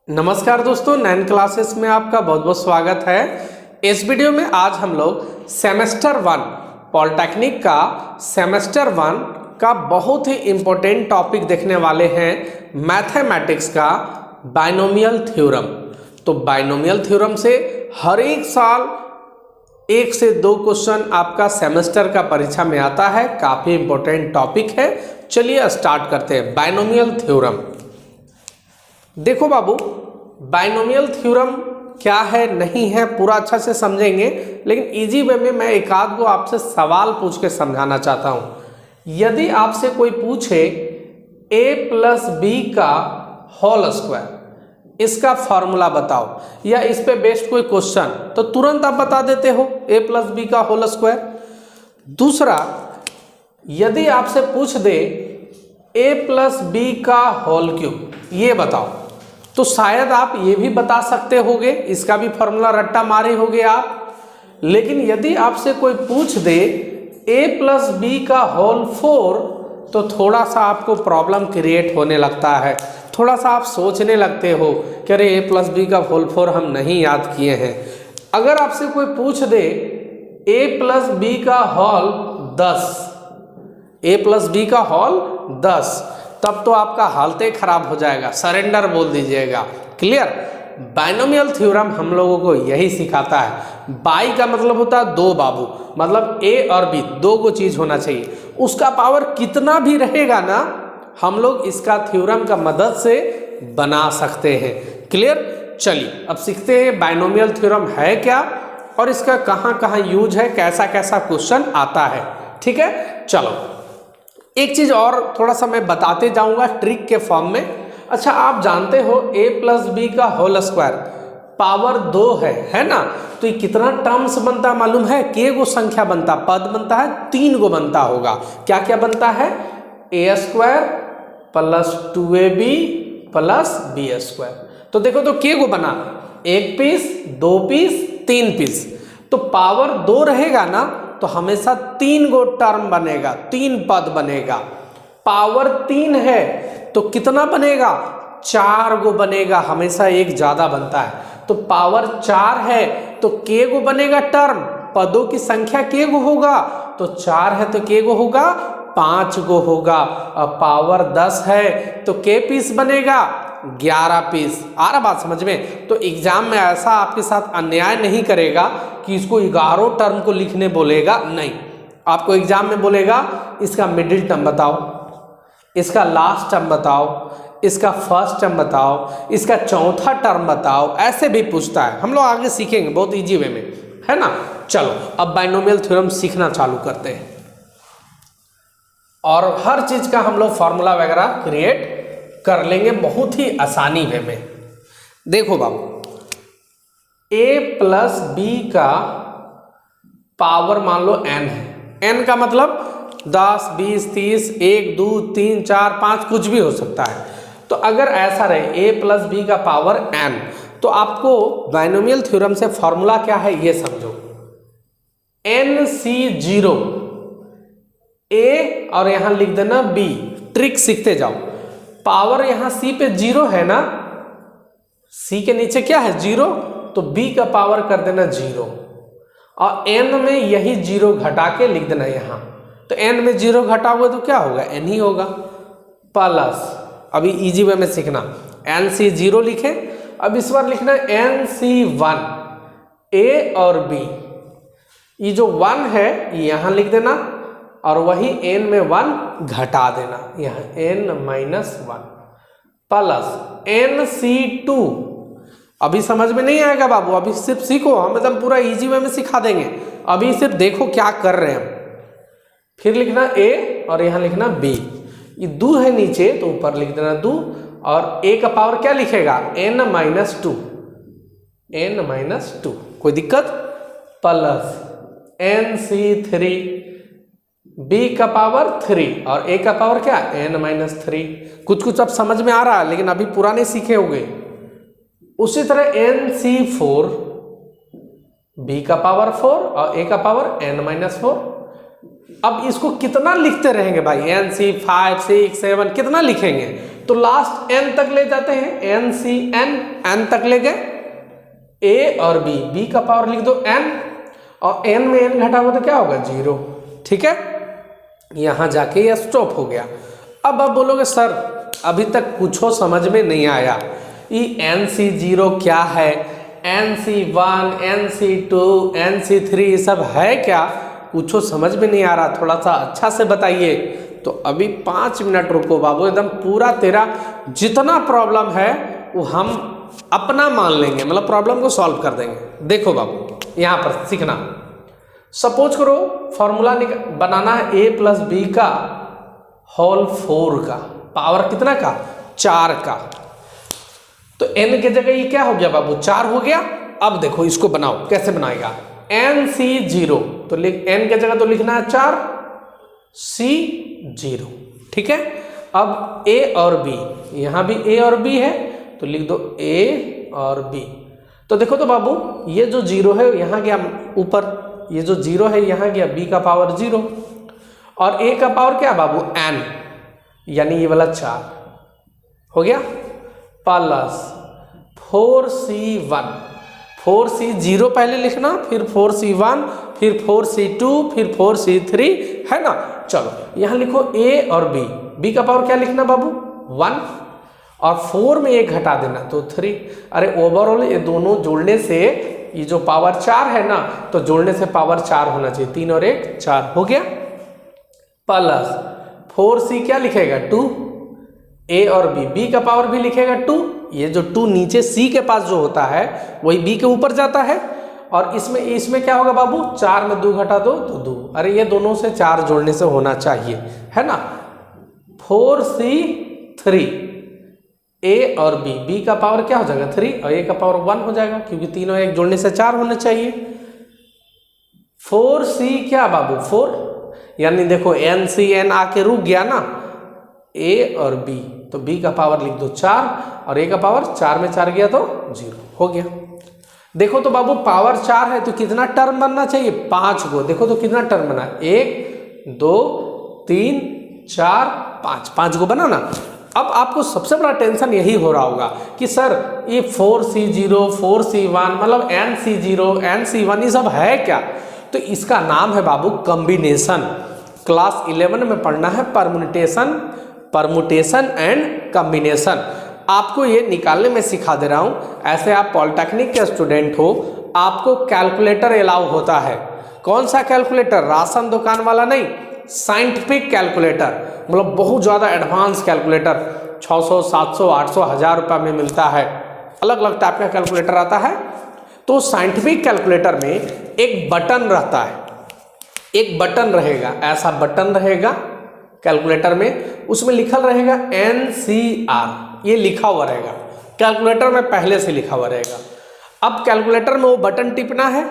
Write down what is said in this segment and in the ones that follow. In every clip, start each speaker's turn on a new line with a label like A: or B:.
A: नमस्कार दोस्तों, 9 क्लासेस में आपका बहुत बहुत स्वागत है। इस वीडियो में आज हम लोग सेमेस्टर 1 पॉलिटेक्निक का सेमेस्टर 1 का बहुत ही इम्पोर्टेंट टॉपिक देखने वाले हैं, मैथमेटिक्स का बाइनोमियल थ्योरम। तो बाइनोमियल थ्योरम से हर एक साल 1 से 2 क्वेश्चन आपका सेमेस्टर का परीक्षा में आता है, काफ़ी इम्पोर्टेंट टॉपिक है। चलिए स्टार्ट करते हैं। बाइनोमियल थ्योरम, देखो बाबू, बाइनोमियल थ्योरम क्या है नहीं है पूरा अच्छा से समझेंगे, लेकिन इजी वे में मैं एक आध को आपसे सवाल पूछ के समझाना चाहता हूं। यदि आपसे कोई पूछे a प्लस बी का होल स्क्वायर, इसका फॉर्मूला बताओ, या इस पे बेस्ड कोई क्वेश्चन, तो तुरंत आप बता देते हो a प्लस बी का होल स्क्वायर। दूसरा, यदि आपसे पूछ दे a प्लस बी का होल क्यूब, ये बताओ, तो शायद आप ये भी बता सकते होगे, इसका भी फॉर्मूला रट्टा मारे होगे आप। लेकिन यदि आपसे कोई पूछ दे a प्लस बी का होल 4, तो थोड़ा सा आपको प्रॉब्लम क्रिएट होने लगता है, थोड़ा सा आप सोचने लगते हो कि अरे a प्लस बी का होल 4 हम नहीं याद किए हैं। अगर आपसे कोई पूछ दे a प्लस बी का होल 10, a प्लस बी का होल 10, तब तो आपका हालते खराब हो जाएगा, सरेंडर बोल दीजिएगा। क्लियर? बाइनोमियल थ्योरम हम लोगों को यही सिखाता है। बाई का मतलब होता है दो बाबू, मतलब ए और बी दो को चीज होना चाहिए, उसका पावर कितना भी रहेगा ना, हम लोग इसका थ्योरम का मदद से बना सकते हैं। क्लियर? चलिए अब सीखते हैं बाइनोमियल थ्योरम है क्या और इसका कहाँ कहाँ यूज है, कैसा कैसा क्वेश्चन आता है। ठीक है, चलो एक चीज और थोड़ा सा मैं बताते जाऊंगा ट्रिक के फॉर्म में। अच्छा, आप जानते हो a प्लस बी का होल स्क्वायर पावर 2 है ना, तो ये कितना टर्म्स बनता है मालूम है? के गो संख्या बनता, पद बनता है, 3 गो बनता होगा। क्या क्या बनता है? a square plus 2ab plus b square. तो देखो तो के गो बना, 1 पीस, 2 पीस, 3 पीस। तो पावर 2 रहेगा ना, तो हमेशा 3 गो टर्म बनेगा, 3 पद बनेगा। पावर 3 है तो कितना बनेगा? 4 गो बनेगा, हमेशा एक ज्यादा बनता है। तो पावर 4 है तो के गो बनेगा टर्म, पदों की संख्या के गो होगा, तो 4 है तो के गो होगा 5 गो होगा। और पावर 10 है तो के पीस बनेगा 11 पीस। आ रहा बात समझ में? तो एग्जाम में ऐसा आपके साथ अन्याय नहीं करेगा कि इसको 11 टर्म को लिखने बोलेगा, नहीं। आपको एग्जाम में बोलेगा इसका मिडिल टर्म बताओ, इसका लास्ट टर्म बताओ, इसका फर्स्ट टर्म बताओ, इसका चौथा टर्म बताओ, ऐसे भी पूछता है। हम लोग आगे सीखेंगे बहुत इजी वे में, है ना। चलो अब बाइनोमियल थ्योरम सीखना चालू करते हैं और हर चीज का हम लोग फॉर्मूला वगैरह क्रिएट कर लेंगे बहुत ही आसानी वे में। देखो बाबू, a प्लस बी का पावर मान लो n है। n का मतलब 10, 20, 30, 1, 2, 3, 4, 5 कुछ भी हो सकता है। तो अगर ऐसा रहे a प्लस बी का पावर n, तो आपको बाइनोमियल थ्योरम से फॉर्मूला क्या है ये समझो। NC0 a और यहां लिख देना b, ट्रिक सीखते जाओ। पावर यहां c पे 0 है ना, c के नीचे क्या है 0, तो b का पावर कर देना 0, और n में यही 0 घटा के लिख देना यहां। तो n में 0 घटाओगे तो क्या होगा? n ही होगा। प्लस, अभी इजी वे में सीखना, NC0 लिखे, अब इस बार लिखना NC1, a और b। ये जो 1 है यहां लिख देना, और वही n में 1 घटा देना, यहाँ n-1 प्लस NC2। अभी समझ में नहीं आएगा बाबू, अभी सिर्फ सीखो, हम एकदम पूरा इजी वे में सिखा देंगे। अभी सिर्फ देखो क्या कर रहे हैं हम। फिर लिखना a और यहाँ लिखना b, ये 2 है नीचे तो ऊपर लिख देना 2, और a का पावर क्या लिखेगा? n-2, n-2, कोई दिक्कत? प्लस NC3, b का पावर 3 और a का पावर क्या? n-3। कुछ कुछ अब समझ में आ रहा है, लेकिन अभी पुराने सीखे होंगे। उसी तरह NC4, b का पावर 4 और a का पावर n-4, अब इसको कितना लिखते रहेंगे भाई, एन सी 5 6 7 कितना लिखेंगे, तो लास्ट एन तक ले जाते हैं, एन सी एन तक ले गए, ए और बी का पावर लिख दो एन, और एन में एन घटाओगे तो क्या होगा 0, ठीक है। यहां जाके ये स्टॉप हो गया। अब आप बोलोगे सर अभी तक कुछ समझ में नहीं आया, ये एन सी 0 क्या है, n C 1 n C 2 n C 3 ये सब है क्या, कुछ समझ में नहीं आ रहा, थोड़ा सा अच्छा से बताइए। तो अभी 5 मिनट रुको बाबू, एकदम पूरा तेरा जितना प्रॉब्लम है वो हम अपना मान लेंगे, मतलब प्रॉब्लम को सॉल्व कर देंगे। देखो बाबू यहाँ पर सीखना, सपोज करो फॉर्मूला बनाना है ए प्लस बी का होल 4 का, पावर कितना का 4 का, तो n की जगह ये क्या हो गया बाबू 4 हो गया। अब देखो इसको बनाओ, कैसे बनाएगा, एन सी 0 तो लिख, n की जगह तो लिखना है 4 सी 0, ठीक है। अब a और b, यहां भी a और b है तो लिख दो a और b। तो देखो तो बाबू ये जो 0 है यहां गया ऊपर, ये जो 0 है यहां गया b का पावर 0, और a का पावर क्या बाबू n, यानी ये वाला 4 हो गया, प्लस 4c1, 4c0 पहले लिखना, फिर 4c1, फिर 4c2, फिर 4c3, है ना। चलो यहां लिखो a और b का पावर क्या लिखना बाबू 1, और 4 में 1 घटा देना तो 3। अरे ओवरऑल ये दोनों जोड़ने से ये जो पावर 4 है ना, तो जोड़ने से पावर 4 होना चाहिए, 3 और 1 4 हो गया, प्लस 4c क्या लिखेगा 2, a और b का पावर भी लिखेगा 2, ये जो 2 नीचे c के पास जो होता है वही b के ऊपर जाता है, और इसमें क्या होगा बाबू 4 में 2 घटा दो तो 2, अरे ये दोनों से 4 जोड़ने से होना चाहिए, है ना। 4c3, a और b का पावर क्या हो जाएगा 3 और a का पावर 1 हो जाएगा, क्योंकि 3 और 1 जोड़ने से 4 होना चाहिए। 4c क्या बाबू 4, यानी देखो एन सी एन आके रुक गया ना, a और b, तो b का पावर लिख दो 4 और a का पावर 4 में 4 गया तो 0 हो गया। देखो तो बाबू पावर 4 है तो कितना टर्म बनना चाहिए 5 को, देखो तो कितना टर्म बना 1 2 3 4 5 को बना ना। अब आपको सबसे बड़ा टेंशन यही हो रहा होगा कि सर ये 4c0 4c1 मतलब nc0 nc1 ये सब है क्या, तो इसका नाम है बाबू कॉम्बिनेशन। क्लास 11 में पढ़ना है परमुटेशन एंड कॉम्बिनेशन, आपको ये निकालने में सिखा दे रहा हूँ। ऐसे आप पॉलिटेक्निक के स्टूडेंट हो, आपको कैलकुलेटर अलाउ होता है। कौन सा कैलकुलेटर, राशन दुकान वाला नहीं, साइंटिफिक कैलकुलेटर, मतलब बहुत ज़्यादा एडवांस कैलकुलेटर 600 700 800 1000 रुपये में मिलता है, अलग अलग टाइप का कैलकुलेटर आता है। तो साइंटिफिक कैलकुलेटर में एक बटन रहता है, एक बटन रहेगा, ऐसा बटन रहेगा कैलकुलेटर में, उसमें लिखा रहेगा NCR, ये लिखा हुआ रहेगा कैलकुलेटर में, पहले से लिखा हुआ रहेगा। अब कैलकुलेटर में वो बटन टिपना है,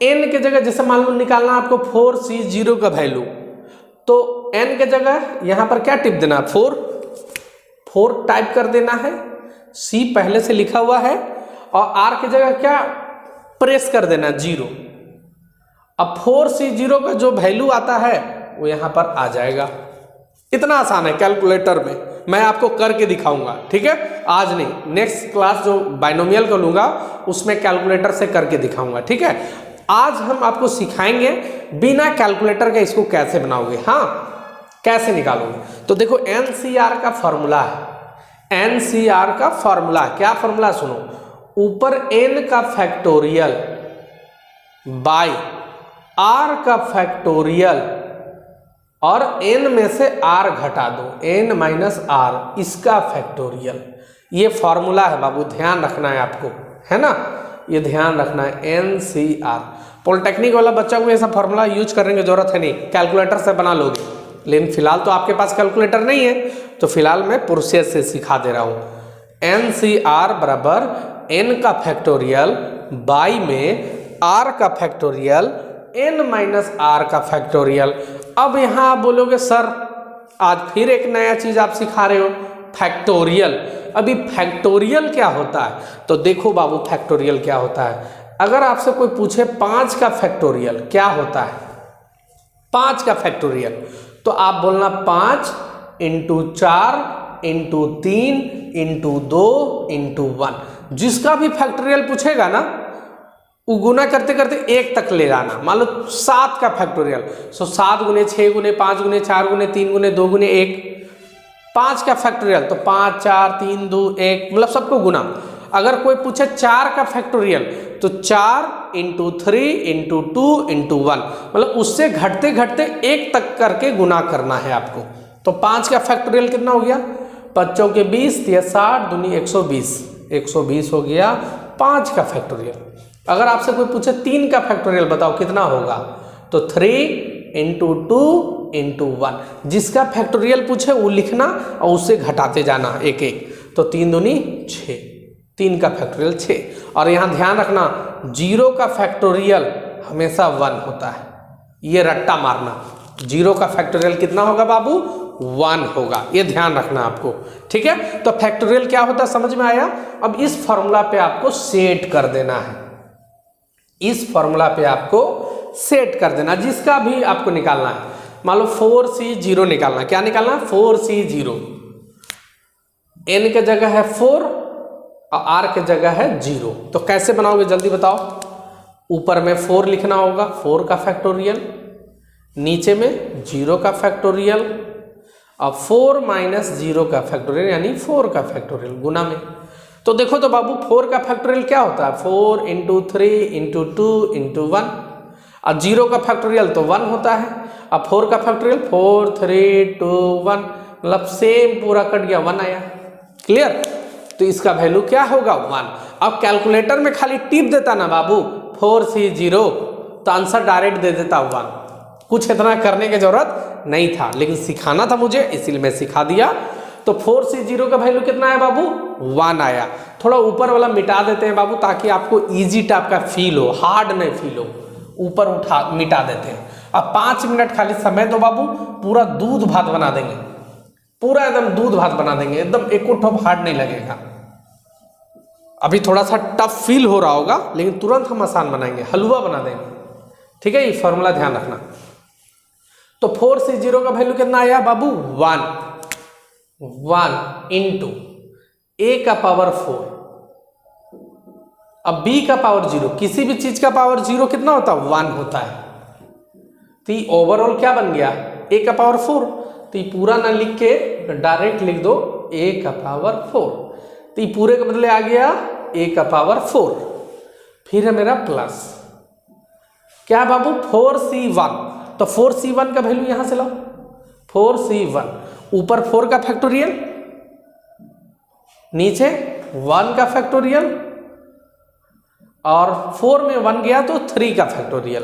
A: n की जगह जैसे मान लो निकालना आपको 4c0 का वैल्यू, तो n की जगह यहाँ पर क्या टिप देना 4 टाइप कर देना है, c पहले से लिखा हुआ है, और r की जगह क्या प्रेस कर देना 0। अब 4c0 का जो वैल्यू आता है वो यहाँ पर आ जाएगा। इतना आसान है कैलकुलेटर में, मैं आपको करके दिखाऊंगा, ठीक है। आज नहीं, नेक्स्ट क्लास जो बाइनोमियल को लूंगा उसमें कैलकुलेटर से करके दिखाऊंगा, ठीक है। आज हम आपको सिखाएंगे बिना कैलकुलेटर के इसको कैसे बनाओगे, हाँ कैसे निकालोगे। तो देखो NCR का फॉर्मूला है, NCR का फॉर्मूला क्या फॉर्मूला सुनो, ऊपर n का फैक्टोरियल बाय r का फैक्टोरियल और n में से r घटा दो, n माइनस r, इसका फैक्टोरियल। ये फॉर्मूला है बाबू, ध्यान रखना है आपको, है ना, ये ध्यान रखना है NCR। पॉलिटेक्निक वाला बच्चा को ऐसा फॉर्मूला यूज करने की जरूरत है नहीं, कैलकुलेटर से बना लोगे, लेकिन फिलहाल तो आपके पास कैलकुलेटर नहीं है, तो फिलहाल मैं प्रोसेस से सिखा दे रहा हूँ। NCR बराबर n का फैक्टोरियल बाई में r का फैक्टोरियल n माइनस r का फैक्टोरियल। अब यहाँ आप बोलोगे सर आज फिर एक नया चीज आप सिखा रहे हो फैक्टोरियल। अभी फैक्टोरियल क्या होता है, तो देखो बाबू फैक्टोरियल क्या होता है। अगर आपसे कोई पूछे 5 का फैक्टोरियल क्या होता है, 5 का फैक्टोरियल, तो आप बोलना 5 इंटू 4 इंटू 3 इंटू 2 इंटू 1। जिसका भी फैक्टोरियल पूछेगा ना वो गुना करते करते 1 तक ले जाना। मान लो 7 का फैक्टोरियल, सो 7 गुने 6 गुने 5 गुने 4 गुने 3 गुने 2 गुने 1। 5 का फैक्टोरियल तो 5 4 3 2 1, मतलब सबको गुना। अगर कोई पूछे 4 का फैक्टोरियल तो 4 इंटू 3 इंटू 2 इंटू 1, मतलब उससे घटते घटते 1 तक करके गुना करना है आपको। तो 5 का फैक्टोरियल कितना हो गया, 5 चौके 20, 60 दूनी 120, 120 हो गया 5 का फैक्टोरियल। अगर आपसे कोई पूछे 3 का फैक्टोरियल बताओ कितना होगा, तो 3 इंटू 2 इंटू 1। जिसका फैक्टोरियल पूछे वो लिखना और उससे घटाते जाना एक एक। तो 3 दूनी 6, 3 का फैक्टोरियल 6। और यहाँ ध्यान रखना 0 का फैक्टोरियल हमेशा 1 होता है, ये रट्टा मारना। 0 का फैक्टोरियल कितना होगा बाबू, 1 होगा, ये ध्यान रखना आपको, ठीक है। तो फैक्टोरियल क्या होता है समझ में आया। अब इस फॉर्मूला पे आपको सेट कर देना है, इस फॉर्मूला पे आपको सेट कर देना, जिसका भी आपको निकालना है। मान लो 4C0 निकालना, क्या निकालना, 4C0। n के जगह है 4 और r के जगह है 0। तो कैसे बनाओगे जल्दी बताओ। ऊपर में 4 लिखना होगा, 4 का फैक्टोरियल, नीचे में 0 का फैक्टोरियल और 4 माइनस 0 का फैक्टोरियल यानी 4 का फैक्टोरियल गुना में। तो देखो तो बाबू 4 का फैक्टोरियल क्या होता है, 4 इंटू 3 इंटू 2 इंटू 1। और 0 का फैक्टोरियल तो 1 होता है। अब 4 का फैक्टोरियल 4 3 2 1, मतलब सेम पूरा कट गया 1 आया। क्लियर। तो इसका वैल्यू क्या होगा 1। अब कैलकुलेटर में खाली टिप देता ना बाबू 4C0, तो आंसर डायरेक्ट दे देता 1। कुछ इतना करने की जरूरत नहीं था, लेकिन सिखाना था मुझे इसीलिए मैं सिखा दिया। तो 4C0 का वैल्यू कितना है बाबू, 1 आया। थोड़ा ऊपर वाला मिटा देते हैं बाबू ताकि आपको इजी टाइप का फील हो, हार्ड नहीं फील हो, ऊपर उठा मिटा देते हैं। अब 5 मिनट खाली समय दो बाबू, पूरा दूध भात बना देंगे, पूरा एकदम दूध भात बना देंगे, एकदम एक ठोप हार्ड नहीं लगेगा। अभी थोड़ा सा टफ फील हो रहा होगा लेकिन तुरंत हम आसान बनाएंगे, हलवा बना देंगे, ठीक है। ये फॉर्मूला ध्यान रखना। तो 4C0 का वैल्यू कितना आया बाबू 1 इंटू a का पावर 4, अब b का पावर 0। किसी भी चीज का पावर 0 कितना होता है, 1 होता है। तो ये ओवरऑल क्या बन गया, a का पावर 4। तो ये पूरा ना लिख के डायरेक्ट लिख दो a का पावर 4। तो ये पूरे के बदले आ गया a का पावर 4। फिर है मेरा प्लस क्या बाबू 4C1। तो 4C1 का वैल्यू यहां से लो, 4C1 ऊपर 4 का फैक्टोरियल, नीचे 1 का फैक्टोरियल, और 4 में 1 गया तो 3 का फैक्टोरियल।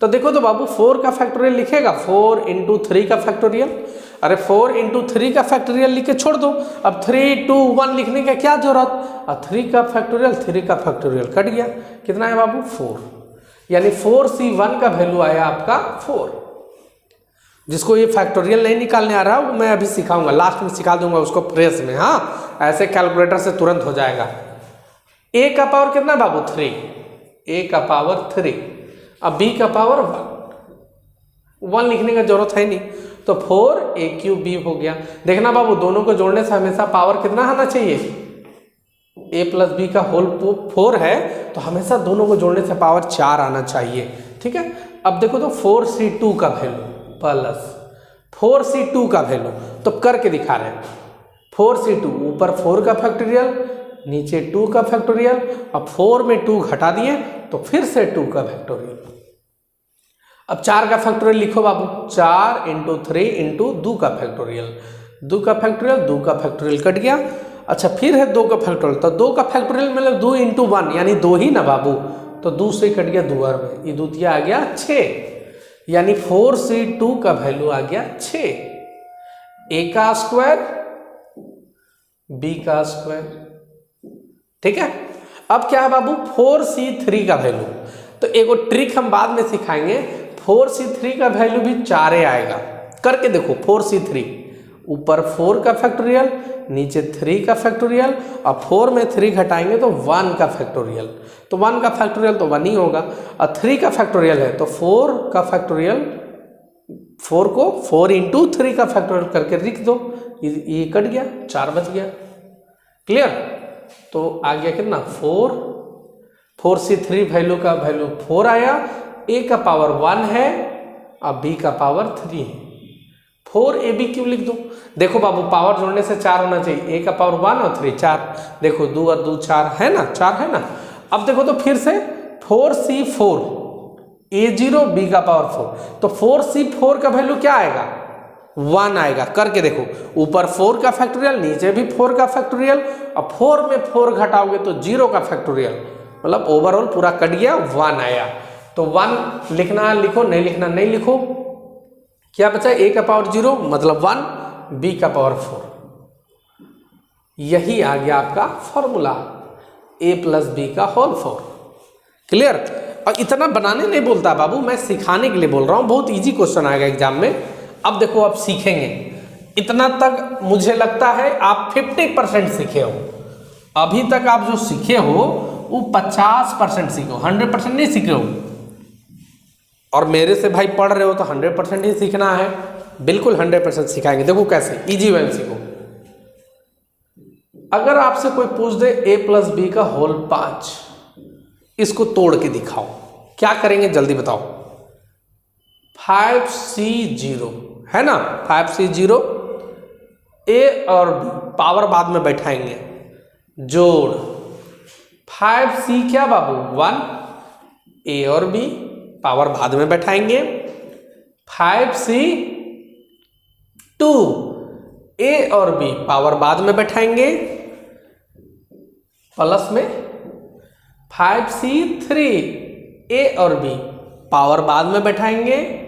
A: तो देखो तो बाबू 4 का फैक्टोरियल लिखेगा 4 इंटू 3 का फैक्टोरियल। अरे 4 इंटू 3 का फैक्टोरियल लिख के छोड़ दो। अब 3 2 1 लिखने का क्या जरूरत, और 3 का फैक्टोरियल, 3 का फैक्टोरियल कट गया, कितना है बाबू 4। यानी 4C1 का वैल्यू आया आपका 4। जिसको ये फैक्टोरियल नहीं निकालने आ रहा वो मैं अभी सिखाऊंगा, लास्ट में सिखा दूंगा उसको प्रेस में। हाँ, ऐसे कैलकुलेटर से तुरंत हो जाएगा। a का पावर कितना बाबू 3, a का पावर 3, अब b का पावर 1 लिखने का जरूरत है नहीं, तो 4a³ हो गया। देखना बाबू दोनों को जोड़ने से हमेशा पावर कितना आना चाहिए, a प्लस b का होल 4 है तो हमेशा दोनों को जोड़ने से पावर 4 आना चाहिए, ठीक है। अब देखो तो 4C2 का वैल्यू प्लस 4C2 का वैल्यू, तो करके दिखा रहे हैं। 4C2 ऊपर 4 का फैक्टोरियल, नीचे 2 का फैक्टोरियल, अब 4 में 2 घटा दिए तो फिर से 2 का फैक्टोरियल। अब 4 का फैक्टोरियल लिखो बाबू, 4 इंटू 3 इंटू 2 का फैक्टोरियल, 2 का फैक्टोरियल, 2 का फैक्टोरियल कट गया। अच्छा फिर है 2 का फैक्टोरियल, तो 2 का फैक्टोरियल मतलब 2 इंटू 1 यानी 2 ही ना बाबू, तो 2 से कट गया 2 में, ये दूतिया आ गया 6, यानी 4C2 का वैल्यू आ गया 6। a का स्क्वायर b का स्क्वायर, ठीक है। अब क्या है बाबू 4C3 का वैल्यू, तो एक ट्रिक हम बाद में सिखाएंगे। 4C3 का वैल्यू भी 4 आएगा, करके देखो। 4C3 ऊपर 4 का फैक्टोरियल, नीचे 3 का फैक्टोरियल, और 4 में 3 घटाएंगे तो 1 का फैक्टोरियल, तो 1 का फैक्टोरियल तो 1 ही होगा, और 3 का फैक्टोरियल है तो 4 का फैक्टोरियल 4 को 4 इंटू 3 का फैक्टोरियल करके लिख दो, ये कट गया, 4 बच गया। क्लियर? तो आ गया कितना 4 से 3 वैल्यू का वैल्यू 4 आया, a का पावर 1 है और b का पावर 3 है। 4ab क्यों लिख दो? देखो बाबू पावर जोड़ने से 4 होना चाहिए, a का पावर 1 और 3 4, देखो 2 और 2 4 है ना, 4 है ना। अब देखो तो फिर से 4c4 a0 b का पावर 4, तो 4c4 का वैल्यू क्या आएगा 1 आएगा। करके देखो, ऊपर 4 का फैक्टोरियल, नीचे भी 4 का फैक्टोरियल, और 4 में 4 घटाओगे तो 0 का फैक्टोरियल, मतलब ओवरऑल पूरा कट गया, 1 आया। तो 1 लिखना लिखो, नहीं लिखना नहीं लिखो। क्या बचा, a का पावर 0 मतलब 1, b का पावर 4। यही आ गया आपका फॉर्मूला a प्लस बी का होल 4। क्लियर? और इतना बनाने नहीं बोलता बाबू, मैं सिखाने के लिए बोल रहा हूँ, बहुत इजी क्वेश्चन आएगा एग्जाम में। अब देखो आप सीखेंगे, इतना तक मुझे लगता है आप 50% सीखे हो। अभी तक आप जो सीखे हो वो 50% सीखे हो, 100% नहीं सीखे हो। और मेरे से भाई पढ़ रहे हो तो 100% ही सीखना है, बिल्कुल 100% सिखाएंगे। देखो कैसे, इजी वे में सीखो। अगर आपसे कोई पूछ दे a प्लस बी का होल 5, इसको तोड़ के दिखाओ, क्या करेंगे जल्दी बताओ। 5c0 है ना, 5c0, a और b पावर बाद में बैठाएंगे, जोड़ 5c क्या बाबू 1, a और b पावर बाद में बैठाएंगे, 5c2 a और b पावर बाद में बैठाएंगे, प्लस में 5c3 a और b पावर बाद में बैठाएंगे,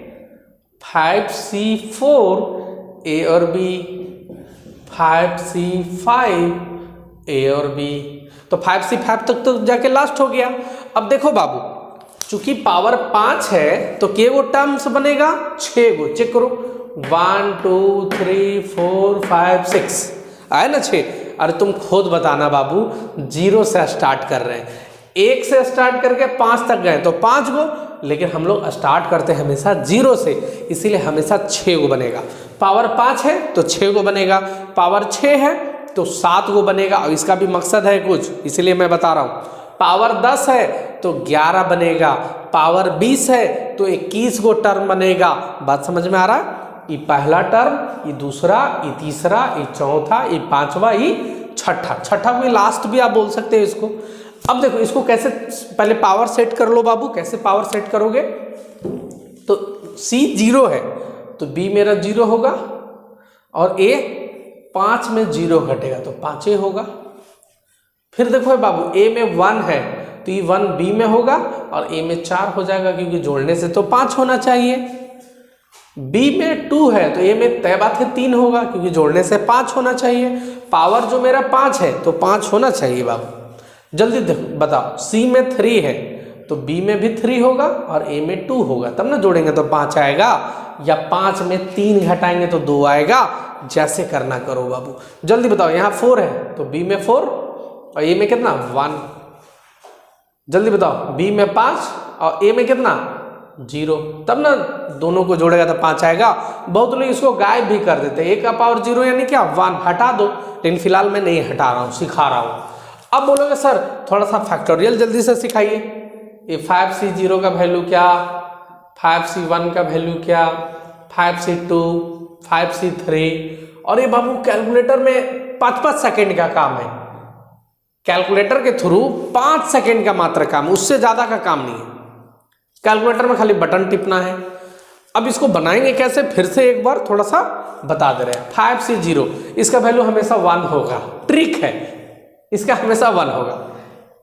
A: 5c4 a और b, 5c5 a और b। तो 5c5 तक तो जाके लास्ट हो गया। अब देखो बाबू, चूंकि पावर 5 है तो के वो टर्म्स बनेगा 6 गो, चेक करो 1 2 3 4 5 6 आए ना 6। अरे तुम खुद बताना बाबू, 0 से स्टार्ट कर रहे हैं, 1 से स्टार्ट करके 5 तक गए तो 5 गो, लेकिन हम लोग स्टार्ट करते हैं हमेशा 0 से, इसीलिए हमेशा 6 गो बनेगा। पावर 5 है तो 6 गो बनेगा, पावर 6 है तो 7 गो बनेगा, और इसका भी मकसद है कुछ, इसलिए मैं बता रहा हूँ। पावर 10 है तो 11 बनेगा, पावर 20 है तो 21 गो टर्म बनेगा। बात समझ में आ रहा है? ये पहला टर्म, ये दूसरा, ये तीसरा, ये चौथा, ये पांचवा, ये छठा। छठा को लास्ट भी आप बोल सकते हैं इसको। अब देखो इसको कैसे, पहले पावर सेट कर लो बाबू। कैसे पावर सेट करोगे, तो C 0 है तो B मेरा 0 होगा, और A 5 में 0 घटेगा तो 5 होगा। फिर देखो बाबू A में 1 है तो ये 1 B में होगा, और A में 4 हो जाएगा, क्योंकि जोड़ने से तो 5 होना चाहिए। B में 2 है तो A में तय बात है 3 होगा, क्योंकि जोड़ने से 5 होना चाहिए। पावर जो मेरा 5 है तो 5 होना चाहिए बाबू। जल्दी देखो बताओ, C में 3 है तो B में भी 3 होगा और A में 2 होगा, तब ना जोड़ेंगे तो 5 आएगा, या 5 में 3 घटाएंगे तो 2 आएगा। जैसे करना करो बाबू, जल्दी बताओ। यहाँ 4 है तो B में 4 और A में कितना 1। जल्दी बताओ, B में 5 और A में कितना 0, तब ना दोनों को जोड़ेगा तो 5 आएगा। बहुत लोग इसको गायब भी कर देते हैं, A का पावर 0 यानी क्या 1 हटा दो, लेकिन फिलहाल मैं नहीं हटा रहा हूँ, सिखा रहा हूँ। अब बोलोगे सर थोड़ा सा फैक्टोरियल जल्दी से सिखाइए। ये 5c0 का वैल्यू क्या, 5c1 का वैल्यू क्या, 5c2, 5c3, और ये बाबू कैलकुलेटर में 5-5 सेकेंड का काम है। कैलकुलेटर के थ्रू 5 सेकेंड का मात्र काम, उससे ज्यादा का काम नहीं है। कैलकुलेटर में खाली बटन टिपना है। अब इसको बनाएंगे कैसे, फिर से एक बार थोड़ा सा बता दे रहे हैं। 5c0 इसका वैल्यू हमेशा 1 होगा, ट्रिक है, इसका हमेशा 1 होगा।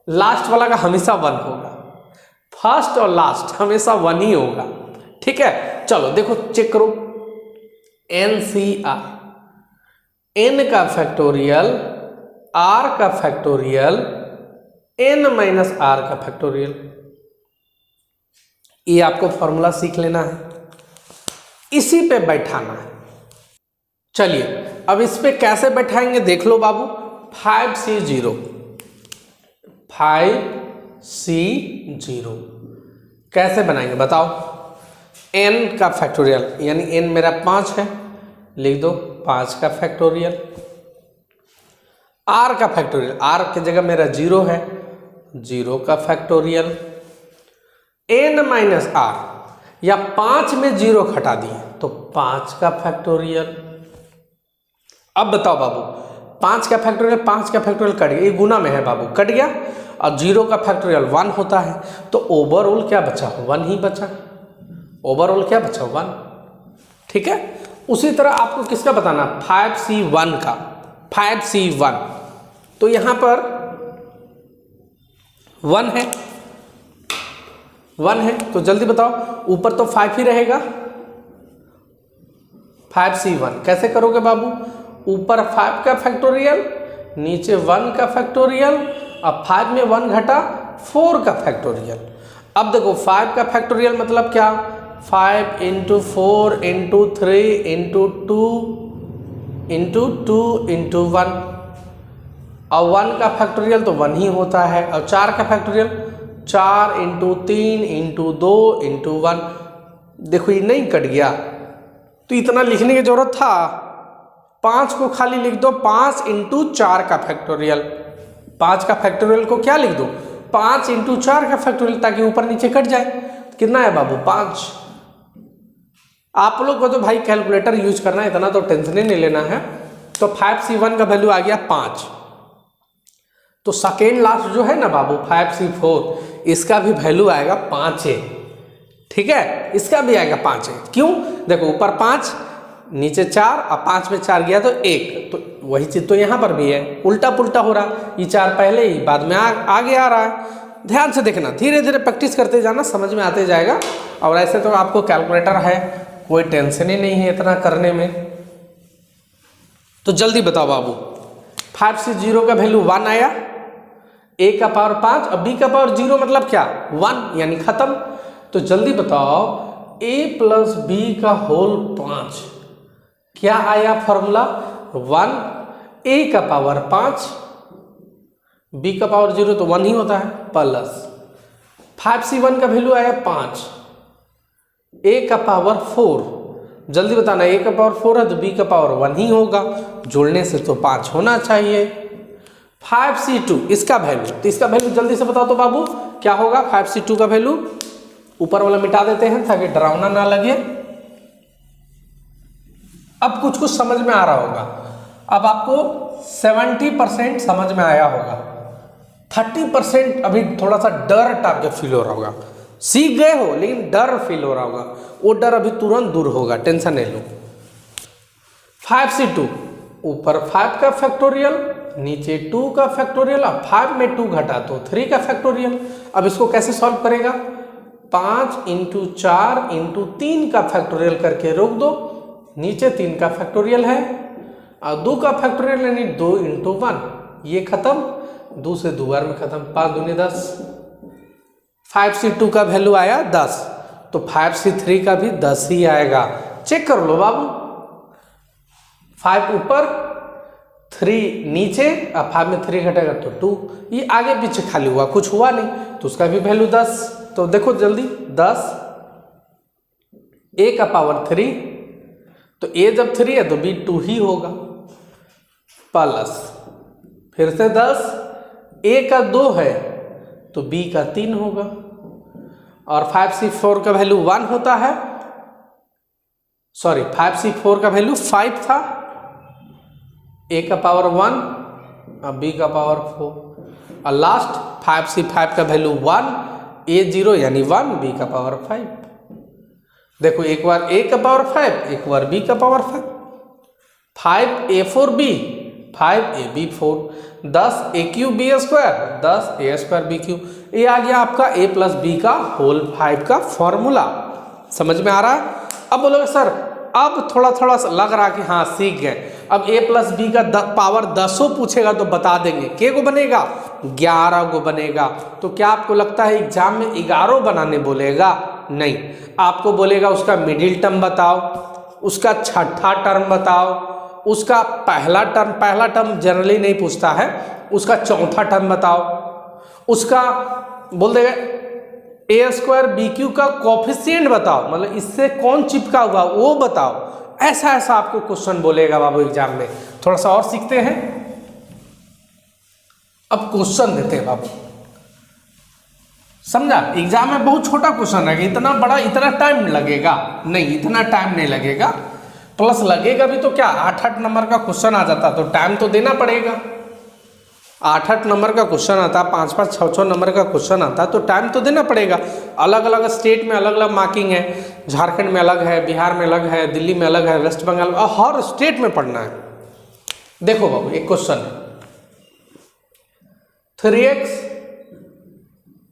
A: लास्ट वाला का हमेशा 1 होगा, फर्स्ट और लास्ट हमेशा 1 ही होगा। ठीक है, चलो देखो चेक करो। NCR, n का फैक्टोरियल, r का फैक्टोरियल, n माइनस r का फैक्टोरियल। ये आपको फॉर्मूला सीख लेना है, इसी पे बैठाना है। चलिए अब इस पे कैसे बैठाएंगे देख लो बाबू। 5c0 कैसे बनाएंगे बताओ। n का फैक्टोरियल, यानी n मेरा 5 है, लिख दो 5 का फैक्टोरियल। r का फैक्टोरियल, r की जगह मेरा 0 है, 0 का फैक्टोरियल। n माइनस r, या 5 में 0 घटा दिए तो 5 का फैक्टोरियल। अब बताओ बाबू, 5 का फैक्टोरियल, 5 का फैक्टोरियल कट गया, ये गुना में है बाबू, कट गया, और 0 का फैक्टोरियल 1 होता है, तो ओवरऑल क्या बचा, 1 ही बचा। ओवरऑल क्या बचा, 1। ठीक है। उसी तरह आपको किसका बताना, 5c1 का, 5c1, तो यहां पर 1 है, 1 है, तो जल्दी बताओ, ऊपर तो 5 ही रहेगा। 5c1 कैसे करोगे बाबू, ऊपर 5 का फैक्टोरियल, नीचे 1 का फैक्टोरियल, अब 5 में 1 घटा 4 का फैक्टोरियल। अब देखो 5 का फैक्टोरियल मतलब क्या, 5 into 4 into 3 into 2 into 2 into 1, और 1 का फैक्टोरियल तो 1 ही होता है, और 4 का फैक्टोरियल 4 इंटू 3 इंटू 2 इंटू 1। देखो ये नहीं कट गया, तो इतना लिखने की जरूरत था, 5 को खाली लिख दो 5 इंटू 4 का फैक्टोरियल। 5 का फैक्टोरियल को क्या लिख दो, 5 इंटू 4 का फैक्टोरियल, ताकि ऊपर नीचे कट जाए। कितना है बाबू, 5। आप लोग को तो भाई कैलकुलेटर यूज करना है, इतना तो टेंशन ही नहीं लेना है। तो 5c1 का वैल्यू आ गया 5। तो सेकेंड लास्ट जो है ना बाबू 5c4, इसका भी वैल्यू आएगा 5 है। ठीक है, इसका भी आएगा 5 है। क्यों, देखो ऊपर 5 नीचे 4, और 5 में 4 गया तो 1, तो वही चीज तो यहाँ पर भी है, उल्टा पुल्टा हो रहा, ये 4 पहले ही बाद में आगे आ रहा है। ध्यान से देखना, धीरे धीरे प्रैक्टिस करते जाना, समझ में आते जाएगा। और ऐसे तो आपको कैलकुलेटर है, कोई टेंशन ही नहीं है इतना करने में। तो जल्दी बताओ बाबू, 5c0 का वैल्यू 1 आया, a का पावर 5 और b का पावर 0 मतलब क्या, 1, यानी खत्म। तो जल्दी बताओ a प्लस b का होल 5 क्या आया फॉर्मूला, 1, a का पावर 5, b का पावर 0 तो 1 ही होता है, प्लस 5c1 का वैल्यू आया 5, a का पावर 4, जल्दी बताना, a का पावर 4 है तो b का पावर 1 ही होगा, जोड़ने से तो 5 होना चाहिए। 5c2 इसका वैल्यू, तो इसका वैल्यू जल्दी से बताओ तो बाबू क्या होगा। 5c2 का वैल्यू ऊपर वाला मिटा देते हैं ताकि डरावना ना लगे। अब कुछ कुछ समझ में आ रहा होगा, अब आपको 70% समझ में आया होगा, 30% अभी थोड़ा सा डर टाइप का फील हो रहा होगा। सीख गए हो लेकिन डर फील हो रहा होगा, वो डर अभी तुरंत दूर होगा, टेंशन नहीं लो। 5c2 ऊपर 5 का फैक्टोरियल, नीचे 2 का फैक्टोरियल, अब 5 में 2 घटा तो 3 का फैक्टोरियल। अब इसको कैसे सॉल्व करेगा, 5 इंटू 4 इंटू 3 का फैक्टोरियल करके रोक दो, नीचे 3 का फैक्टोरियल है और 2 का फैक्टोरियल यानी 2 इंटू 1, ये खत्म, 2 से 2 बार में खत्म, 5 दूनी 10। 5c2 का वैल्यू आया 10, तो 5c3 का भी 10 ही आएगा। चेक कर लो बाबू, 5 ऊपर 3 नीचे, अब 5 में 3 घटेगा तो 2, ये आगे पीछे खाली हुआ, कुछ हुआ नहीं, तो उसका भी वैल्यू 10। तो देखो जल्दी, 10 a का पावर 3, तो a जब 3 है तो b 2 ही होगा, प्लस फिर से 10, a का 2 है तो b का 3 होगा, और 5c4 का वैल्यू 1 होता है, सॉरी 5c4 का वैल्यू 5 था, a का पावर 1 और b का पावर 4, और लास्ट 5c5 का वैल्यू 1, a 0 यानी 1, b का पावर 5। देखो एक बार a का पावर 5, एक बार b का power 5, 5a4b, 5ab4, 10a3b², 10a²b³, ये आ गया आपका a प्लस b का होल 5 का फॉर्मूला। समझ में आ रहा है। अब बोलोगे सर अब थोड़ा थोड़ा लग रहा कि हाँ सीख गए, अब a प्लस बी का पावर 10 पूछेगा तो बता देंगे, के को बनेगा 11 को बनेगा। तो क्या आपको लगता है एग्जाम में 11 बनाने बोलेगा? नहीं, आपको बोलेगा उसका मिडिल टर्म बताओ, उसका छठा टर्म बताओ, उसका पहला टर्म जनरली नहीं पूछता है, उसका चौथा टर्म बताओ, उसका बोल देगा ए स्क्वायर बी क्यू का कोफिशिएंट बताओ, मतलब इससे कौन चिपका हुआ वो बताओ। ऐसा ऐसा आपको क्वेश्चन बोलेगा बाबू एग्जाम में। थोड़ा सा और सीखते हैं, अब क्वेश्चन देते हैं बाबू, समझा। एग्जाम में बहुत छोटा क्वेश्चन है, इतना बड़ा इतना टाइम लगेगा नहीं, इतना टाइम नहीं लगेगा, प्लस लगेगा भी तो क्या 8-8 नंबर का क्वेश्चन आ जाता तो टाइम तो देना पड़ेगा। 8-8 नंबर का क्वेश्चन आता, 5-5, 6-6 नंबर का क्वेश्चन आता तो टाइम तो देना पड़ेगा। अलग अलग स्टेट में अलग अलग मार्किंग है, झारखंड में अलग है, बिहार में अलग है, दिल्ली में अलग है, वेस्ट बंगाल में, हर स्टेट में पढ़ना है। देखो बाबू एक क्वेश्चन है, 3x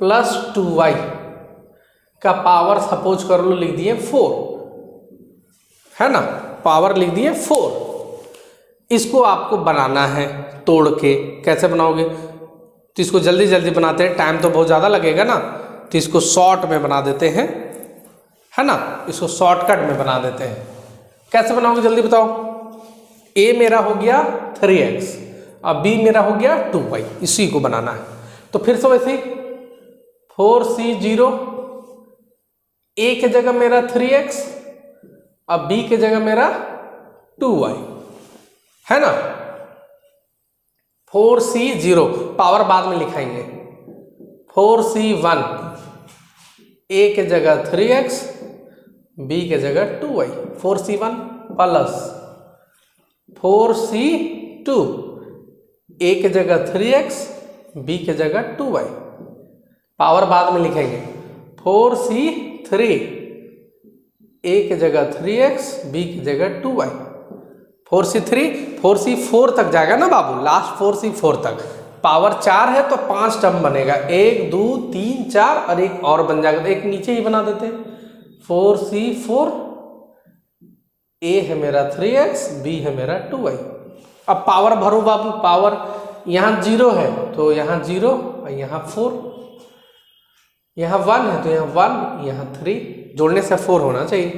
A: + 2y का पावर सपोज कर लो लिख दिए 4, है ना, पावर लिख दिए 4। इसको आपको बनाना है तोड़ के। कैसे बनाओगे, तो इसको जल्दी जल्दी बनाते हैं, टाइम तो बहुत ज़्यादा लगेगा ना, तो इसको शॉर्ट में बना देते हैं, है ना, इसको शॉर्टकट में बना देते हैं। कैसे बनाओगे जल्दी बताओ। ए मेरा हो गया 3x और बी मेरा हो गया 2y, इसी को बनाना है। तो फिर से वैसे 4c0, ए के जगह मेरा 3x और बी के जगह मेरा 2y, है ना। 4c0 पावर बाद में लिखाएंगे, 4c1 ए के जगह 3x बी के जगह 2y, 4c1 प्लस 4c2 ए के जगह 3x बी के जगह 2y, पावर बाद में लिखेंगे 4c3 ए के जगह 3x बी की जगह 2y, 4c4 तक जाएगा ना बाबू, लास्ट 4c4 तक। पावर 4 है तो 5 टर्म बनेगा, 1 2 3 4 और एक और बन जाएगा, तो एक नीचे ही बना देते हैं 4c4, ए है मेरा 3x बी है मेरा 2y। अब पावर भरो बाबू, पावर यहाँ 0 है तो यहाँ 0 और यहाँ 4, यहाँ 1 है तो यहाँ 1, यहाँ 3, जोड़ने से 4 होना चाहिए।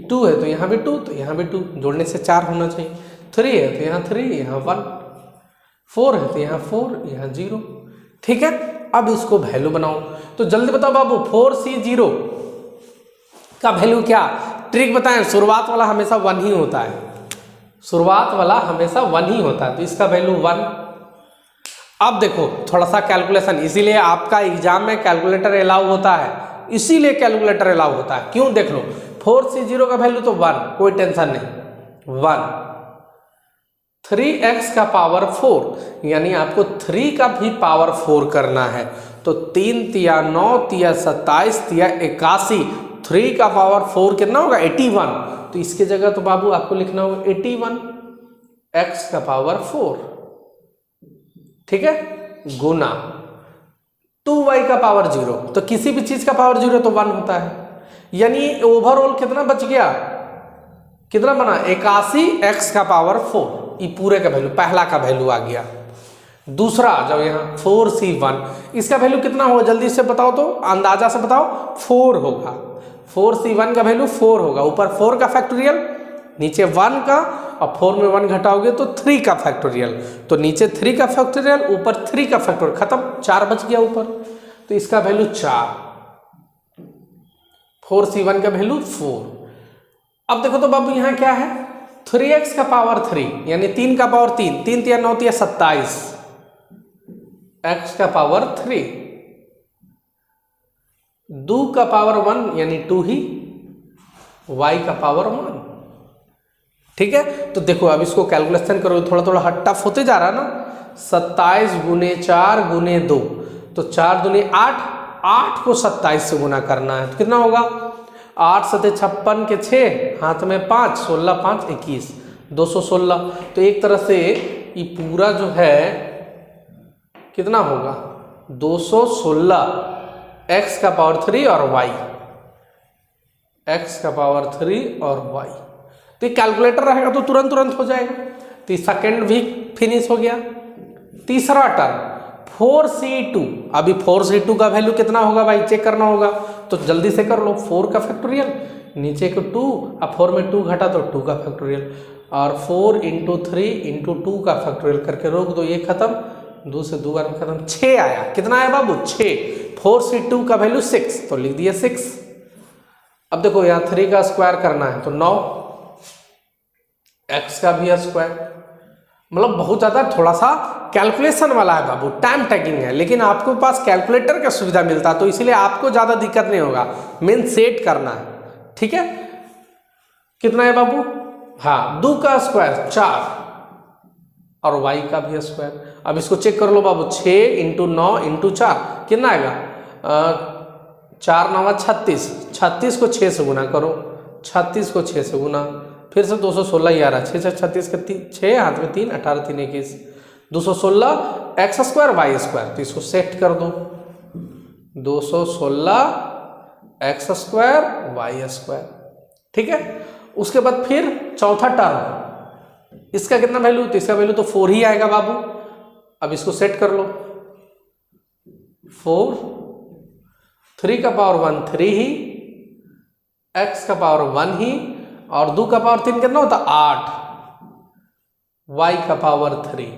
A: 2 है तो यहाँ भी 2, तो यहाँ भी 2, जोड़ने से 4 होना चाहिए। 3 है तो यहाँ 3, यहाँ 1, 4 है तो यहाँ 4, यहाँ 0, ठीक है। अब इसको वैल्यू बनाओ, तो जल्दी बताओ बाबू 4c0 का वैल्यू क्या, ट्रिक बताएं। शुरुआत वाला हमेशा 1 ही होता है, शुरुआत वाला हमेशा 1 ही होता है, तो इसका वैल्यू 1। अब देखो थोड़ा सा कैलकुलेशन, इसीलिए आपका एग्जाम में कैलकुलेटर अलाउ होता है, इसीलिए कैलकुलेटर अलाउ होता है। क्यों, देख लो 4c0 का वैल्यू तो 1, कोई टेंशन नहीं, 1। 3x का पावर 4, यानी आपको 3 का भी पावर 4 करना है, तो 3 तिया 9 तिया 27 तिया 81, 3 का पावर 4 कितना होगा 81, तो इसके जगह तो बाबू आपको लिखना होगा 81 x का पावर 4, ठीक है, गुना 2y का पावर 0, तो किसी भी चीज का पावर 0 तो 1 होता है, यानी ओवरऑल कितना बच गया, कितना बना 81 x का पावर 4, ये पूरे का वैल्यू, पहला का वैल्यू आ गया। दूसरा जाओ यहाँ 4c1, इसका वैल्यू कितना होगा जल्दी से बताओ, तो अंदाजा से बताओ 4 होगा, 4c1 का वैल्यू 4 होगा, ऊपर 4 का फैक्टोरियल, नीचे 1 का, और 4 में 1 घटाओगे तो 3 का फैक्टोरियल, तो नीचे 3 का फैक्टोरियल ऊपर 3 का फैक्टोरियल, खत्म, 4 बच गया ऊपर, तो इसका वैल्यू 4, 4c1 का वैल्यू 4। अब देखो तो बाबू यहाँ क्या है, 3x का पावर 3, यानी 3 का पावर 3, 3 तिया 9 तिया 27, x का पावर 3, 2 का पावर 1 यानी 2 ही, y का पावर 1, ठीक है। तो देखो अब इसको कैलकुलेशन करो, थोड़ा थोड़ा टफ होते जा रहा है ना। 27 गुने 4 गुने 2, तो 4 दूनी 8, 8 को 27 से गुना करना है, तो कितना होगा 8 सते 56 के 6, हाथ में 5, 16 5 21, 216। तो एक तरह से ये पूरा जो है कितना होगा 216 x का पावर 3 और y, x का पावर 3 और y। तो ये कैलकुलेटर रहेगा तो तुरंत तुरंत हो जाएगा, तो सेकंड भी फिनिश हो गया। तीसरा टर्म 4c2, अभी 4c2 का वैल्यू कितना होगा भाई चेक करना होगा, तो जल्दी से कर लो, 4 का फैक्टोरियल, नीचे को 2, अब 4 में 2 घटा तो 2 का फैक्टोरियल, और 4 × 3 × 2 का फैक्टोरियल करके रोक दो, ये खत्म, 2 से 2 बार खत्म, 6 आया, कितना आया बाबू 6, 4c2 का वैल्यू 6, तो लिख दिए 6। अब देखो यहाँ 3 का स्क्वायर करना है तो 9, x का भी स्क्वायर, मतलब बहुत ज़्यादा थोड़ा सा कैलकुलेशन वाला है बाबू, टाइम टेकिंग है, लेकिन आपके पास कैलकुलेटर का सुविधा मिलता तो इसलिए आपको ज़्यादा दिक्कत नहीं होगा, मेन सेट करना है। ठीक है, कितना है बाबू? हाँ, 2 का स्क्वायर 4 और y का भी स्क्वायर। अब इसको चेक कर लो बाबू, 6 × 9 × 4 कितना आएगा? 4 9 36, 36 को 6 से गुना करो, 36 को 6 से गुना, फिर से 216 ही आ रहा है, 6 से 36 का 6 हाथ में 3, 18 3 21, 216 x स्क्वायर y स्क्वायर, तो इसको सेट कर दो, 216 x स्क्वायर y स्क्वायर। ठीक है, उसके बाद फिर चौथा टर्म, इसका कितना वैल्यू? तो इसका वैल्यू तो 4 ही आएगा बाबू। अब इसको सेट कर लो, 4, 3 का पावर 1 3 ही, x का पावर 1 ही, और 2 का पावर 3 कितना होता? 8, y का पावर 3।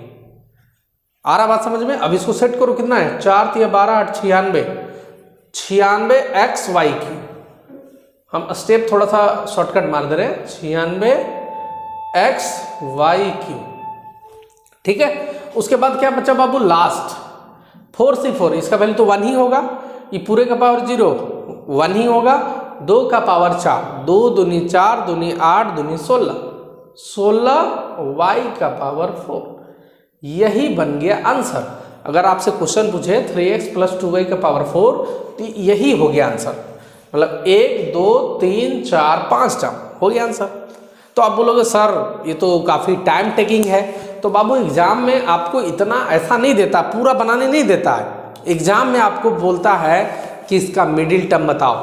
A: आ रहा बात समझ में? अब इसको सेट करो, कितना है? 4 3 12 8 96, 96 x y की। हम स्टेप थोड़ा सा शॉर्टकट मार दे रहे हैं, 96 x y क्यू। ठीक है, उसके बाद क्या बचा बाबू? लास्ट 4c4, इसका वैल्यू तो 1 ही होगा, ये पूरे का पावर 0 1 ही होगा, 2 का पावर 4, 2 दूनी 4 दूनी 8 दूनी 16, 16 y का पावर 4। यही बन गया आंसर। अगर आपसे क्वेश्चन पूछे 3x + 2y का पावर 4, तो यही हो गया आंसर, मतलब 1 2 3 4 5 टर्म हो गया आंसर। तो आप बोलोगे सर ये तो काफ़ी टाइम टेकिंग है, तो बाबू एग्जाम में आपको इतना ऐसा नहीं देता, पूरा बनाने नहीं देता है। एग्जाम में आपको बोलता है कि इसका मिडिल टर्म बताओ,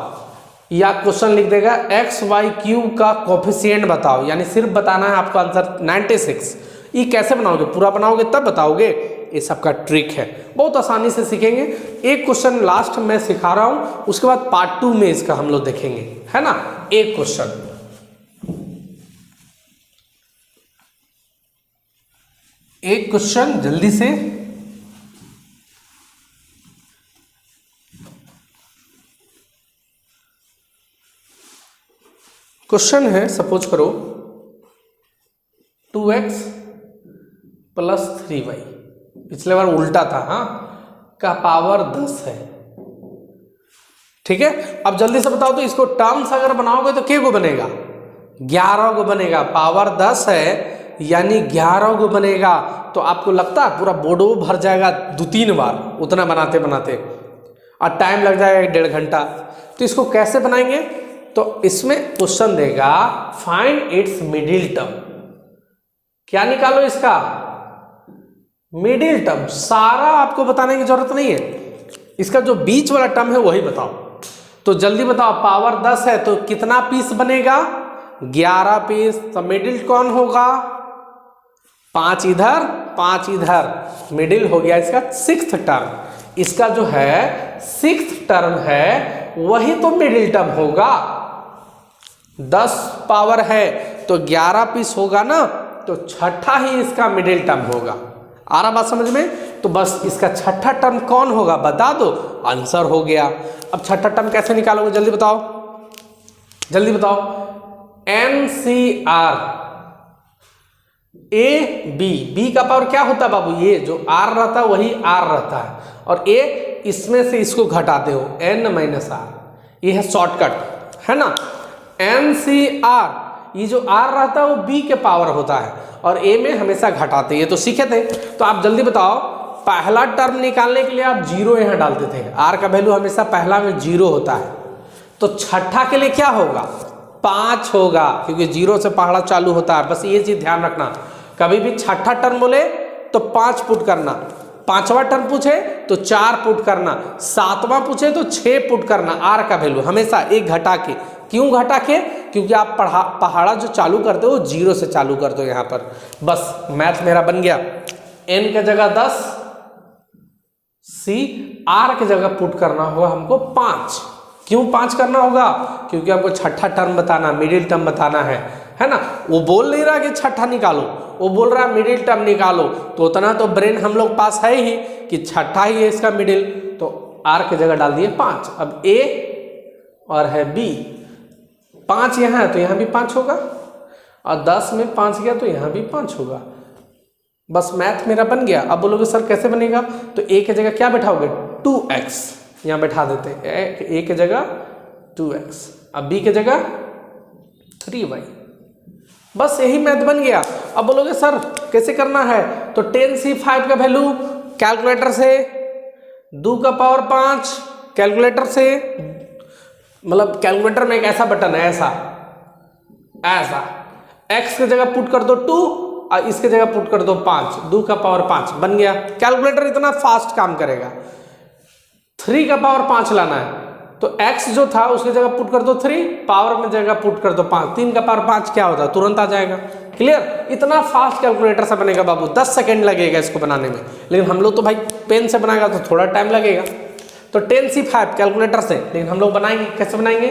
A: या क्वेश्चन लिख देगा x y क्यूब का कोफिशिएंट बताओ, यानी सिर्फ बताना है आपको आंसर 96। ये कैसे बनाओगे? पूरा बनाओगे तब बताओगे, ये सबका ट्रिक है, बहुत आसानी से सीखेंगे। एक क्वेश्चन लास्ट में सिखा रहा हूं, उसके बाद पार्ट 2 में इसका हम लोग देखेंगे, है ना। एक क्वेश्चन जल्दी से, क्वेश्चन है, सपोज करो 2x + 3y, पिछले बार उल्टा था, हाँ, का पावर 10 है। ठीक है, अब जल्दी से बताओ तो इसको टर्म्स अगर बनाओगे तो क्या को बनेगा? 11 को बनेगा। पावर 10 है यानी 11 को बनेगा। तो आपको लगता है पूरा बोर्डो भर जाएगा 2-3 बार उतना बनाते बनाते, और टाइम लग जाएगा 1.5 घंटा। तो इसको कैसे बनाएंगे? तो इसमें क्वेश्चन देगा फाइंड इट्स मिडिल टर्म। क्या निकालो इसका मिडिल टर्म, सारा आपको बताने की जरूरत नहीं है, इसका जो बीच वाला टर्म है वही बताओ। तो जल्दी बताओ, पावर 10 है तो कितना पीस बनेगा? 11 पीस। तो मिडिल कौन होगा? 5 इधर 5 इधर, मिडिल हो गया इसका 6th टर्म। इसका जो है 6th टर्म है वही तो मिडिल टर्म होगा। 10 पावर है तो 11 पीस होगा ना, तो छठा ही इसका मिडिल टर्म होगा। आ रहा बात समझ में? तो बस इसका छठा टर्म कौन होगा बता दो, आंसर हो गया। अब छठा टर्म कैसे निकालोगे? जल्दी बताओ, जल्दी बताओ। NCR A B का पावर क्या होता है बाबू? ये जो R रहता है वही R रहता है, और A इसमें से इसको घटाते हो N - R, ये है शॉर्टकट, है ना। NCR, ये जो R रहता है वो B के पावर होता है, और A में हमेशा घटाते, ये तो सीखे थे। तो आप जल्दी बताओ, पहला टर्म निकालने के लिए आप 0 यहाँ डालते थे, R का वैल्यू हमेशा पहला में 0 होता है। तो छठा के लिए क्या होगा? 5 होगा, क्योंकि 0 से पहाड़ा चालू होता है। बस ये चीज ध्यान रखना, कभी भी छठा टर्म बोले तो 5 पुट करना, 5वां टर्म पूछे तो 4 पुट करना, 7वां पूछे तो 6 पुट करना। R का वैल्यू हमेशा 1 घटा के। क्यों घटा के? क्योंकि आप पहाड़ा जो चालू करते हो 0 से चालू करते हो यहाँ पर। बस मैथ मेरा बन गया। N के जगह 10, C R के जगह पुट करना होगा हमको 5। क्यों 5 करना होगा? क्योंकि हमको छठा टर्म बताना, मिडिल टर्म बताना है ना। वो बोल नहीं रहा कि छठा निकालो, वो बोल रहा है मिडिल टर्म निकालो। तो उतना तो ब्रेन हम लोग पास है ही कि छठा ही है इसका मिडिल। तो आर की जगह डाल दिए 5। अब ए और है बी, 5 यहाँ है तो यहाँ भी 5 होगा, और 10 में 5 गया तो यहाँ भी 5 होगा। बस मैथ मेरा बन गया। अब बोलोगे सर कैसे बनेगा, तो ए की जगह क्या बैठाओगे 2x, यहाँ बैठा देते हैं ए की जगह 2x, अब बी की जगह 3y। बस यही मैथ बन गया। अब बोलोगे सर कैसे करना है, तो 10c5 का वैल्यू कैलकुलेटर से 2 का पावर 5, कैलकुलेटर से, मतलब कैलकुलेटर में एक ऐसा बटन है, ऐसा x की जगह पुट कर दो 2 और इसके जगह पुट कर दो 5, 2 का पावर 5 बन गया। कैलकुलेटर इतना फास्ट काम करेगा। 3 का पावर 5 लाना है तो x जो था उसकी जगह पुट कर दो 3, पावर में जगह पुट कर दो 5, 3 का पावर 5 क्या होता है, तुरंत आ जाएगा। क्लियर, इतना फास्ट कैलकुलेटर से बनेगा बाबू, 10 सेकंड लगेगा इसको बनाने में। लेकिन हम लोग तो भाई पेन से बनाएगा तो थोड़ा टाइम लगेगा। तो 10c5 कैलकुलेटर से, लेकिन हम लोग बनाएंगे कैसे बनाएंगे,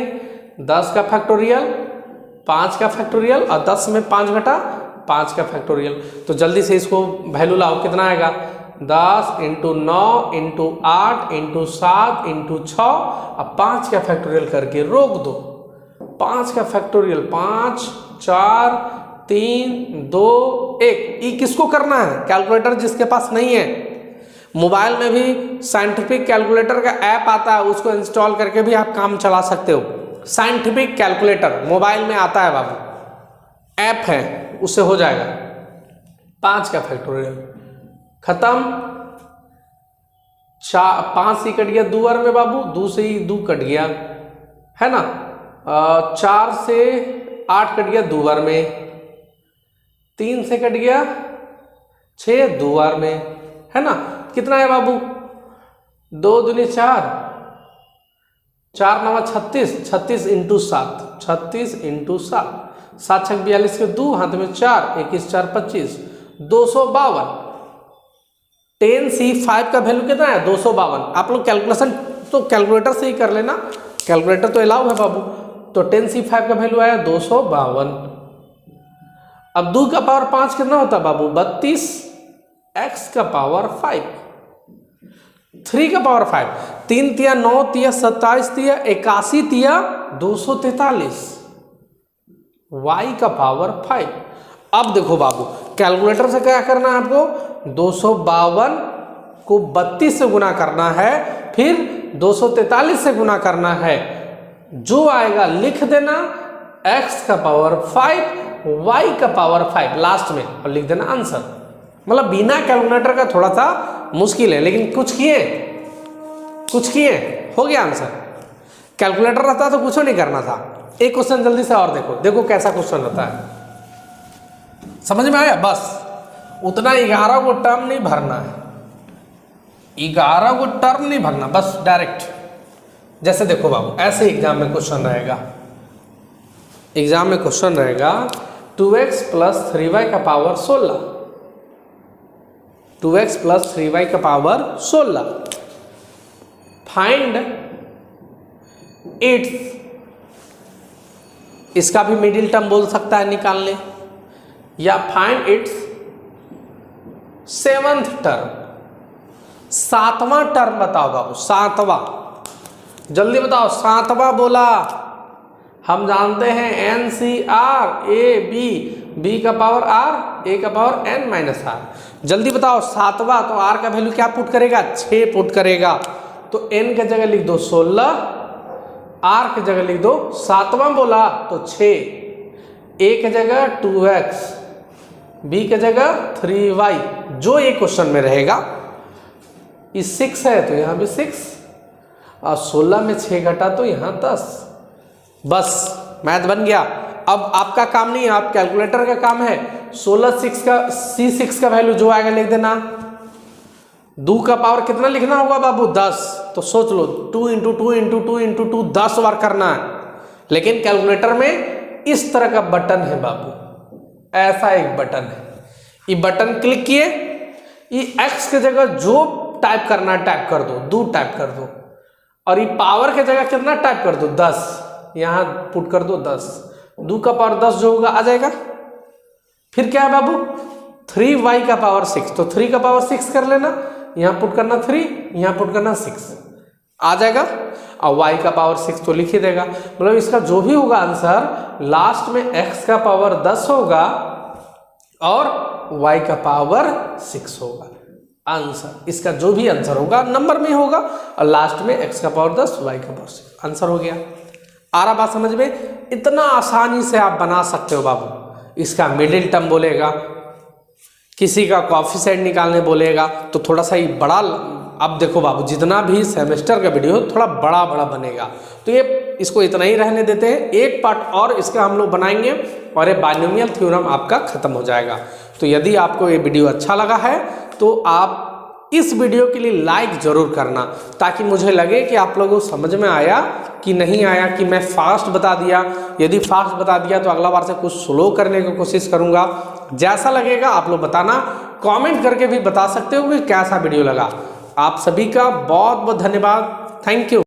A: 10 का फैक्टोरियल, 5 का फैक्टोरियल और 10 में 5 घटा 5 का फैक्टोरियल। तो जल्दी से इसको वैल्यू लाओ, कितना आएगा 10 × 9 × 8 × 7 × 6 अब 5 का फैक्टोरियल करके रोक दो। 5 का फैक्टोरियल 5 4 3 2 1। ये किसको करना है, कैलकुलेटर जिसके पास नहीं है। मोबाइल में भी साइंटिफिक कैलकुलेटर का ऐप आता है, उसको इंस्टॉल करके भी आप काम चला सकते हो। साइंटिफिक कैलकुलेटर मोबाइल में आता है बाबू, ऐप है, उससे हो जाएगा। 5 का फैक्टोरियल खत्म, 5 से कट गया 2 बार में बाबू, 2 से ही 2 कट गया है ना, 4 से 8 कट गया 2 बार में, 3 से कट गया 6 2 बार में, है ना। कितना है बाबू 2 दूनी 4, 4 9 36, 36 × 7, 36 × 7, 7 6 42 के 2 हाथ में 4, 21 4 25, 252। 10c5 का वैल्यू कितना है 252। आप लोग कैलकुलेशन तो कैलकुलेटर से ही कर लेना, कैलकुलेटर तो अलाउ है बाबू। तो 10c5 का वैल्यू आया 252। अब 2 का पावर 5 कितना होता है बाबू 32, x का पावर 5, 3 का पावर 5, 3 तिया 9 तिया 27 तिया 81 तिया 243, y का पावर 5। अब देखो बाबू कैलकुलेटर से क्या करना है आपको, 252 को 32 से गुना करना है, फिर 243 से गुना करना है, जो आएगा लिख देना x का पावर 5 y का पावर 5 लास्ट में और लिख देना आंसर। मतलब बिना कैलकुलेटर का थोड़ा सा मुश्किल है, लेकिन कुछ किए हो गया आंसर। कैलकुलेटर रहता तो कुछ नहीं करना था। एक क्वेश्चन जल्दी से और देखो कैसा क्वेश्चन रहता है, समझ में आया। बस उतना 11 को टर्म नहीं भरना है, 11 को टर्म नहीं भरना, बस डायरेक्ट। जैसे देखो बाबू ऐसे एग्जाम में क्वेश्चन रहेगा 2x + 3y का पावर 16, 2x + 3y का पावर 16, फाइंड इट्स, इसका भी मिडिल टर्म बोल सकता है निकाल ले, या फाइंड इट्स 7th टर्म, 7वां टर्म बताओ बाबू, 7वां जल्दी बताओ। 7वां बोला, हम जानते हैं NCR AB, B का पावर R, A का पावर N - R। जल्दी बताओ 7वां, तो R का वैल्यू क्या पुट करेगा 6 पुट करेगा, तो N की जगह लिख दो 16, R की जगह लिख दो 7वां बोला तो 6, A की जगह 2x, B की जगह 3y, जो ये क्वेश्चन में रहेगा। ये 6 है तो यहाँ भी 6, और 16 में 6 घटा तो यहाँ 10। बस मैथ बन गया। अब आपका काम नहीं है, आप कैलकुलेटर का काम है। 16 6 का C6 का वैल्यू जो आएगा लिख देना। 2 का पावर कितना लिखना होगा बाबू 10, तो सोच लो 2 × 2 × 2 × 2 10 बार करना है। लेकिन कैलकुलेटर में इस तरह का बटन है बाबू, ऐसा एक बटन है, ये बटन क्लिक किए, ये x की जगह जो टाइप करना टाइप कर दो, 2 टाइप कर दो, और ये पावर की जगह कितना टाइप कर दो 10, यहाँ पुट कर दो 10, 2 का पावर 10 जो होगा आ जाएगा। फिर क्या है बाबू 3y का पावर 6, तो 3 का पावर 6 कर लेना, यहाँ पुट करना 3, यहाँ पुट करना 6, आ जाएगा। और y का पावर 6 तो लिख ही देगा, मतलब इसका जो भी होगा आंसर लास्ट में x का पावर 10 होगा और y का पावर 6 होगा। आंसर इसका जो भी आंसर होगा नंबर में होगा और लास्ट में x का पावर 10 y का पावर 6, आंसर हो गया। आ रहा बात समझ में? इतना आसानी से आप बना सकते हो बाबू। इसका मिडिल टर्म बोलेगा, किसी का कोएफिशिएंट निकालने बोलेगा तो थोड़ा सा ही बड़ा। अब देखो बाबू, जितना भी सेमेस्टर का वीडियो थोड़ा बड़ा बड़ा बनेगा, तो ये इसको इतना ही रहने देते हैं। एक पार्ट और इसका हम लोग बनाएंगे और ये बाइनोमियल थ्योरम आपका खत्म हो जाएगा। तो यदि आपको ये वीडियो अच्छा लगा है तो आप इस वीडियो के लिए लाइक जरूर करना, ताकि मुझे लगे कि आप लोगों को समझ में आया कि नहीं आया, कि मैं फास्ट बता दिया। यदि फास्ट बता दिया तो अगला बार से कुछ स्लो करने की कोशिश करूंगा। जैसा लगेगा आप लोग बताना, कमेंट करके भी बता सकते हो कि कैसा वीडियो लगा। आप सभी का बहुत बहुत धन्यवाद। Thank you.